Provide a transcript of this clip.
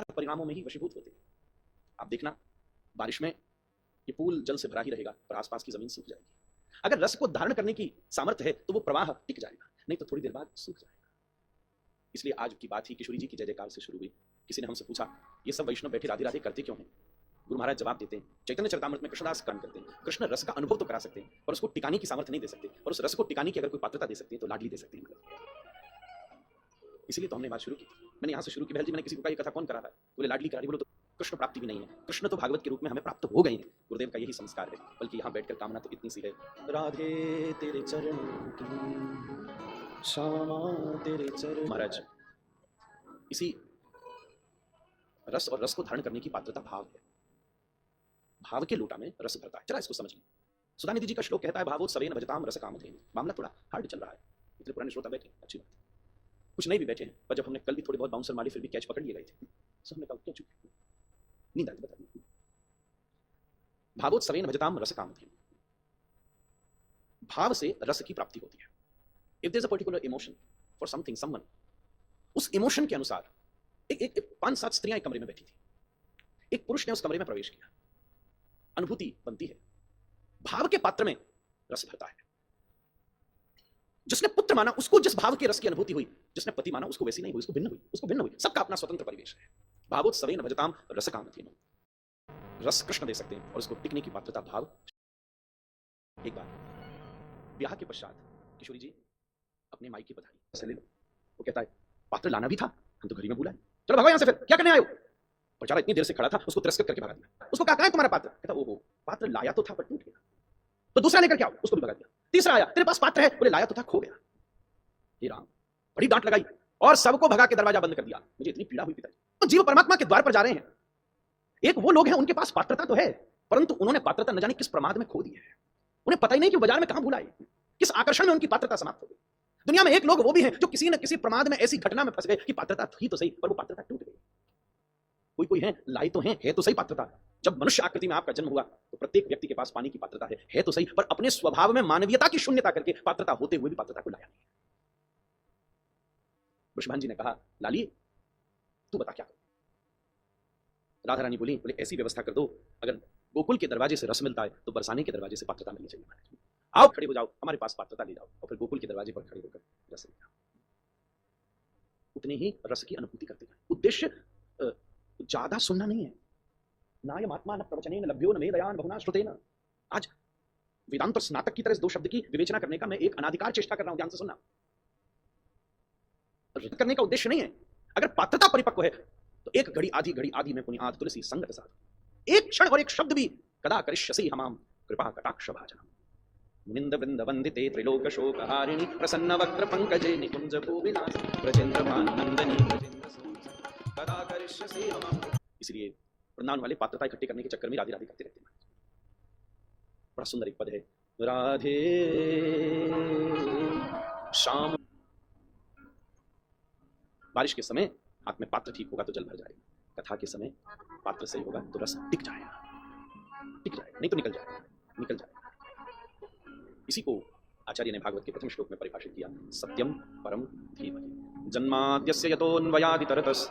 परिणामों में ही वशीभूत होते हैं। आप देखना, बारिश में ये पूल जल से भरा ही रहेगा पर आसपास की जमीन सूख जाएगी। अगर रस को धारण करने की सामर्थ्य है तो वो प्रवाह टिक जाएगा, नहीं तो थोड़ी देर बाद सूख जाएगा। इसलिए आज की बात ही किशोरी जी की जय जयकार से शुरू हुई। किसी ने हमसे पूछा, ये सब वैष्णव बैठे राधे राधे करते क्यों हैं? गुरु महाराज जवाब देते हैं, चैतन्य चरितामृत में कृष्णदास कर्म करते हैं। कृष्ण रस का अनुभव तो करा सकते हैं पर उसको टिकाने की सामर्थ्य नहीं दे सकते, और उस रस को टिकाने की अगर कोई पात्रता दे सकते हैं तो लाडली दे सकते हैं। इसलिए तो हमने बात शुरू की। मैंने यहाँ से शुरू की, बहल जी मैंने किसी को कहा, ये कथा कौन करा रहा है? बोले लाडली करा रही। बोलो तो कृष्ण प्राप्ति भी नहीं है, कृष्ण तो भागवत के रूप में हमें प्राप्त हो गए हैं। गुरुदेव का यही संस्कार है। बल्कि यहाँ बैठकर कामना तो इतनी सी है, राधे तेरे चरण की श्यामा तेरे चरण। महाराज, इसी रस और रस को धारण करने की पात्रता भाव है। भाव के लोटा में रस भरता है। चला इसको समझ लें। सुधानिधि जी का श्लोक कहता है, भावोत्सवेन भजताम रस कामधेन। मामला थोड़ा हार्ड चल रहा है, इतने पुराने श्रोता बैठे, अच्छी बात है। कुछ नहीं भी बैठे हैं, पर जब हमने कल भी थोड़े बहुत बाउंसर मारे फिर भी कैच पकड़ लिए गए थे, तो हमने कहा क्या चुप, नींद आती, बता दी। भावोत्सवेन भजताम रस कामधेन, भाव से रस की प्राप्ति होती है। If there is a particular emotion for something someone, उस इमोशन के अनुसार एक 5-7 स्त्रियां एक कमरे में बैठी थी। एक पुरुष ने उस कमरे में प्रवेश किया, अनुभूति बनती है, भाव के पात्र में रस भरता है। जिसने पुत्र माना उसको जिस भाव के रस की अनुभूति हुई, जिसने पति माना उसको वैसी नहीं हुई, उसको भिन्न हुई, उसको भिन्न हुई। सबका अपना स्वतंत्र परिवेश है। भावोत्सवेन भजताम रस कामधेनु, रस कृष्ण दे सकते हैं और उसको टिकने की पात्रता भाव। एक बार ब्याह के पश्चात किशोरी जी अपने माई की पधारी से ले लो। वो कहता है, पात्र लाना भी था, हम तो घर ही में बुलाए, चलो भगो यहां से, फिर क्या करने आए हो? बेचारा इतनी देर से खड़ा था, उसको तिरस्कृत करके भगा दिया। उसको कहा, तुम्हारा पात्र? कहता, ओहो, पात्र लाया तो था पर टूट गया, तो दूसरा लेकर क्या हो? उसको भी भगा दिया। तीसरा आया, तेरे पास पात्र है? बोले लाया तो था, खो गया। हे राम, बड़ी डांट लगाई और सबको भगा के दरवाजा बंद कर दिया। मुझे इतनी पीड़ा हुई पिताजी। तो जीव परमात्मा के द्वार पर जा रहे हैं। एक वो लोग हैं उनके पास पात्रता तो है, परंतु उन्होंने पात्रता न जाने किस प्रमाद में खो दी है। उन्हें पता ही नहीं कि बाजार में कहां भूला है, किस आकर्षण में उनकी पात्रता समाप्त हो गई। दुनिया में एक लोग वो भी हैं जो किसी न किसी प्रमाद में ऐसी घटना में फंस गए कि पात्रता थी तो सही पर वो पात्रता टूट गई। कोई है, लाई तो है तो सही पात्रता। जब मनुष्य आकृति में आपका जन्म हुआ तो प्रत्येक व्यक्ति के पास पानी की पात्रता है तो सही, पर अपने स्वभाव में मानवीयता की शून्यता करके पात्रता होते हुए भी पात्रता को लाया नहीं। वृषभान जी ने कहा, लाली तू बता क्या करो? राधा रानी बोली, बोले ऐसी व्यवस्था कर दो, अगर गोकुल के दरवाजे से रस मिलता है तो बरसाने के दरवाजे से पात्रता मिलनी चाहिए। आओ खड़े हो जाओ, हमारे पास पात्रता ले जाओ, और फिर गोकुल के दरवाजे पर खड़े होकर रस ले जाओ। उतने ही रस की अनुभूति करते हैं। उद्देश्य ज्यादा सुनना नहीं है। नायम आत्मा न प्रवचने न लभ्यो न वेदयान बहुना श्रुतेन। आज वेदांत और स्नातक की तरह इस दो शब्द की विवेचना करने का मैं एक अनाधिकार चेष्टा कर रहा हूं, ध्यान से सुनना। करने का उद्देश्य नहीं है। अगर पात्रता परिपक्व है तो एक घड़ी आधी में पुनियाद तुलसी संगत साध। एक क्षण और एक शब्द भी कदा करिष्यसि हमाम कृपा कटाक्ष भाजनम। मुनिंद वृंद वंदिते त्रिलोक शोक हारिणी प्रसन्न वक्त्र पंकजे निकुंज भूविलास ब्रजेंद्र भानुनंदनी ब्रजेंद्र सोम कदा करिष्यसि हमाम। इसलिए वृंदावन वाले पात्रता इकट्ठी करने के चक्कर में राधे राधे करते रहते हैं। बड़ा सुंदर एक पद है, राधे शाम। बारिश के समय हाथ में पात्र ठीक होगा तो जल भर जाएगा। कथा के समय पात्र सही होगा तो रस टिक जाएगा, नहीं तो निकल जाएगा। इसी को आचार्य ने भागवत के प्रथम श्लोक में परिभाषित किया, सत्यम परम धीमहि जन्माद्यस्य यतोऽन्वयादितरतस्